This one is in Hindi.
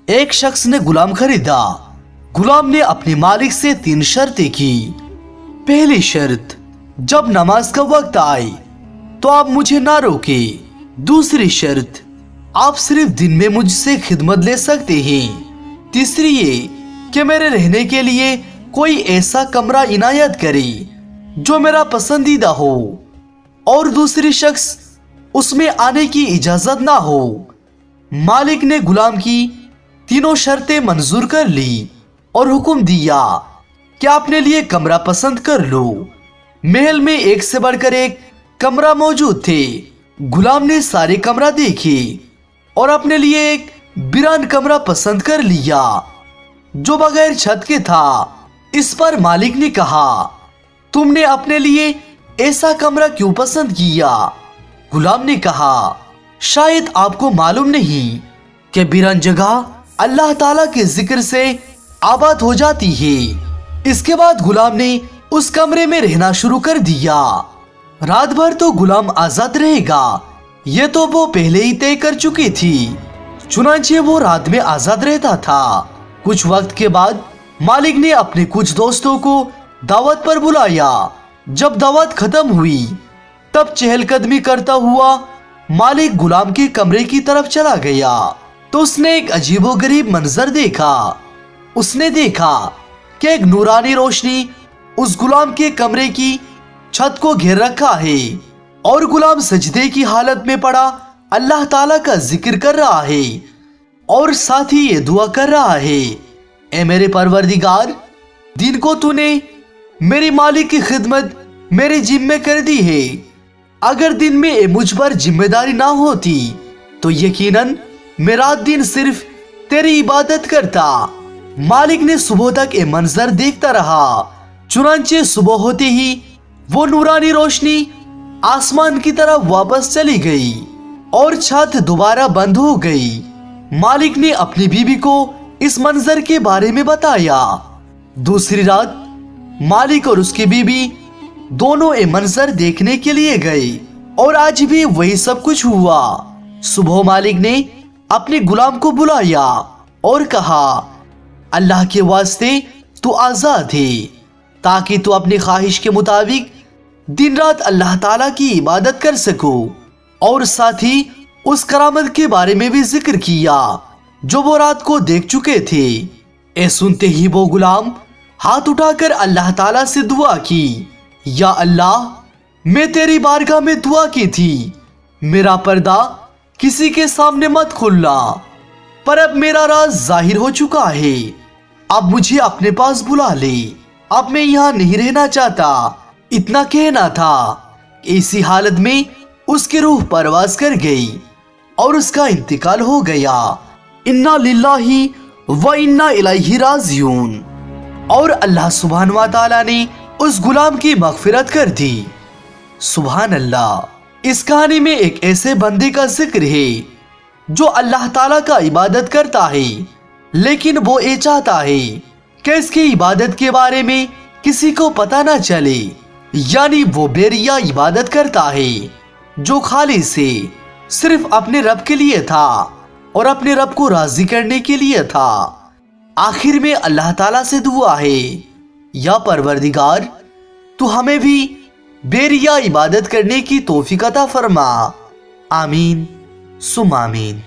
एक शख्स ने गुलाम खरीदा। गुलाम ने अपने मालिक से 3 शर्तें की। पहली शर्त, जब नमाज का वक्त आए तो आप मुझे ना रोके। दूसरी शर्त, आप सिर्फ दिन में मुझसे खिदमत ले सकते हैं। तीसरी ये कि मेरे रहने के लिए कोई ऐसा कमरा इनायत करे जो मेरा पसंदीदा हो और दूसरी शख्स उसमें आने की इजाजत ना हो। मालिक ने गुलाम की तीनों शर्तें मंजूर कर ली और हुक्म दिया कि अपने लिए कमरा पसंद कर लो। महल में एक से बढ़कर एक कमरा मौजूद थे। गुलाम ने सारे कमरा देखे और अपने लिए एक वीरान कमरा पसंद कर लिया जो बगैर छत के था। इस पर मालिक ने कहा, तुमने अपने लिए ऐसा कमरा क्यों पसंद किया? गुलाम ने कहा, शायद आपको मालूम नहीं कि वीरान जगह अल्लाह ताला के जिक्र से आबाद हो जाती है। इसके बाद गुलाम ने उस कमरे में रहना शुरू कर दिया। रात भर तो गुलाम आजाद रहेगा, ये तो वो पहले ही तय कर चुकी थी। चुनांचे वो रात में आजाद रहता था। कुछ वक्त के बाद मालिक ने अपने कुछ दोस्तों को दावत पर बुलाया। जब दावत खत्म हुई तब चहलकदमी करता हुआ मालिक गुलाम के कमरे की तरफ चला गया तो उसने एक अजीबोगरीब मंजर देखा। उसने देखा कि एक नूरानी रोशनी उस गुलाम के कमरे की छत को घेर रखा है और गुलाम सजदे की हालत में पड़ा अल्लाह ताला का जिक्र कर रहा है और साथ ही ये दुआ कर रहा है, ए मेरे परवरदिगार, दिन को तूने मेरे मालिक की खिदमत मेरे जिम्मे कर दी है। अगर दिन में मुझ पर जिम्मेदारी ना होती तो यकीनन मैं रात दिन सिर्फ तेरी इबादत करता। मालिक ने सुबह तक ये मंजर देखता रहा। चुनांचे सुबह होते ही वो नूरानी रोशनी आसमान की तरफ वापस चली गई और छत दोबारा बंद हो गई। मालिक ने अपनी बीवी को इस मंजर के बारे में बताया। दूसरी रात मालिक और उसकी बीवी दोनों ये मंजर देखने के लिए गए और आज भी वही सब कुछ हुआ। सुबह मालिक ने अपने गुलाम को बुलाया और कहा, अल्लाह के वास्ते तू आजाद है ताकि तू अपनी ख्वाहिश के मुताबिक दिन रात अल्लाह ताला की इबादत कर सको। और साथ ही उस करामत के बारे में भी जिक्र किया जो वो रात को देख चुके थे। ए सुनते ही वो गुलाम हाथ उठाकर अल्लाह ताला से दुआ की, या अल्लाह, मैं तेरी बारगाह में दुआ की थी, मेरा पर्दा किसी के सामने मत खोलना, पर अब मेरा राज जाहिर हो चुका है। अब मुझे अपने पास बुला ले, अब मैं यहाँ नहीं रहना चाहता। इतना कहना था। इसी हालत में उसकी रूह परवाज कर गई और उसका इंतकाल हो गया। इन्ना लिल्लाही व इन्ना इलैहि राजिऊन। और अल्लाह सुभान व तआला ने उस गुलाम की मगफिरत कर दी। सुभान अल्लाह। इस कहानी में एक ऐसे बंदे का जिक्र है जो अल्लाह ताला का इबादत करता है, लेकिन वो ये चाहता है कि इसकी इबादत के बारे में किसी को पता ना चले। यानी वो बेरिया इबादत करता है जो खाली से सिर्फ अपने रब के लिए था और अपने रब को राजी करने के लिए था। आखिर में अल्लाह ताला से दुआ है, या परवरदिगार, तू हमें भी बेरिया इबादत करने की तौफीक अता फरमा। आमीन सुम आमीन।